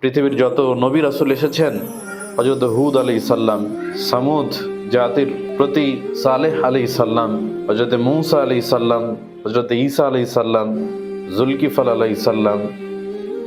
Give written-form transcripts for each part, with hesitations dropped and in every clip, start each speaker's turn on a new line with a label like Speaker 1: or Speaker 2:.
Speaker 1: পৃথিবীর যত নবী রাসূল এসেছেন, হযরত হুদ আলাইহিস সালাম, সামুদ জাতির প্রতি সালেহ আলাইহিস সালাম, হযরত মূসা আলাইহিস সালাম, হযরত ঈসা আলাইহিস সালাম, যুলকিফল আলাইহিস সালাম,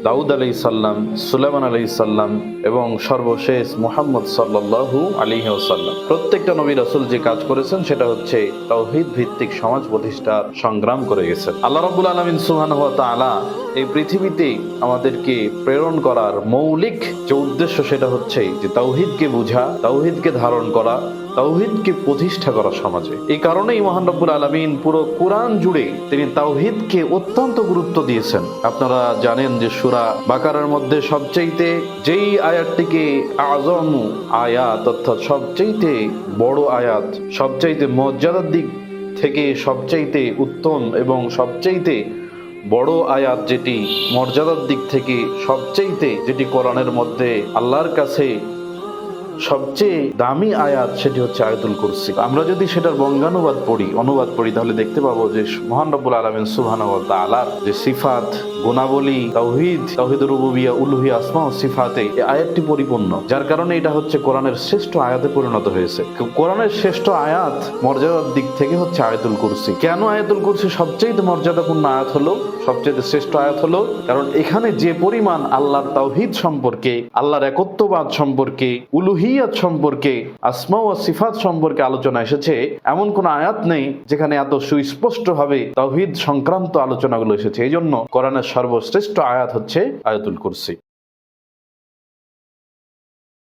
Speaker 1: দাউদ আলাইহিস সালাম, সুলাইমান আলাইহিস সালাম এবং সর্বশেষ মুহাম্মদ সাল্লাল্লাহু আলাইহি ওয়াসাল্লাম, প্রত্যেকটা নবী রাসূল যে কাজ করেছেন সেটা হচ্ছে তাওহীদ ভিত্তিক সমাজ প্রতিষ্ঠার সংগ্রাম করে গেছেন। আল্লাহ রাব্বুল আলামিন সুবহানাহু ওয়া তাআলা এই পৃথিবীতে আমাদেরকে প্রেরণ করার মৌলিক যে উদ্দেশ্য সেটা হচ্ছে যে তাওহীদকে বোঝা, তাওহীদকে ধারণ করা, তাওহীদকে প্রতিষ্ঠা করা সমাজে। এই কারণেই মহান রব্বুল আলামিন পুরো কোরআন জুড়ে তিনি তাওহীদকে অত্যন্ত গুরুত্ব দিয়েছেন। আপনারা জানেন যে সূরা বাকারার মধ্যে সবচাইতে যেই আয়াতটিকে আযম আয়াত অর্থাৎ সবচাইতে বড় আয়াত, সবচাইতে মর্যাদার দিক থেকে সবচাইতে উত্তম এবং সবচাইতে বড় আয়াত, যেটি মর্যাদার দিক থেকে সবচাইতে, যেটি কোরআনের মধ্যে আল্লাহর কাছে সবচেয়ে দামি আয়াত, সেটি হচ্ছে আয়াতুল কুরসি। আমরা যদি সেটার বঙ্গানুবাদ পড়ি তাহলে দেখতে পাবো যে মহান রব্বুল আলামিন সুবহানাহু ওয়া তাআলার যে সিফাত, গুণাবলী, তাওহীদুর রুবুবিয়্যাহ, উলুহিয়্যাহ, আসমা ও সিফাতে এই আয়াতটি পরিপূর্ণ, যার কারণে এটা হচ্ছে কোরআনের শ্রেষ্ঠ আয়াতে পরিণত হয়েছে। কোরআনের শ্রেষ্ঠ আয়াত মর্যাদার দিক থেকে হচ্ছে আয়াতুল কুরসি। কেন আয়াতুল কুরসি সবচেয়ে মর্যাদাপূর্ণ আয়াত হলো, সবচেয়ে শ্রেষ্ঠ আয়াত হলো? কারণ এখানে যে পরিমাণ আল্লাহর তাওহীদ সম্পর্কে, আল্লাহর একত্ববাদ সম্পর্কে, উলুহিয়্যাত সম্পর্কে, আসমা ও সিফাত সম্পর্কে আলোচনা এসেছে, এমন কোন আয়াত নেই যেখানে এত সুস্পষ্টভাবে তাওহীদ সংক্রান্ত আলোচনাগুলো এসেছে। এই জন্য কোরআনের সর্বশ্রেষ্ঠ আয়াত হচ্ছে আয়াতুল কুরসি।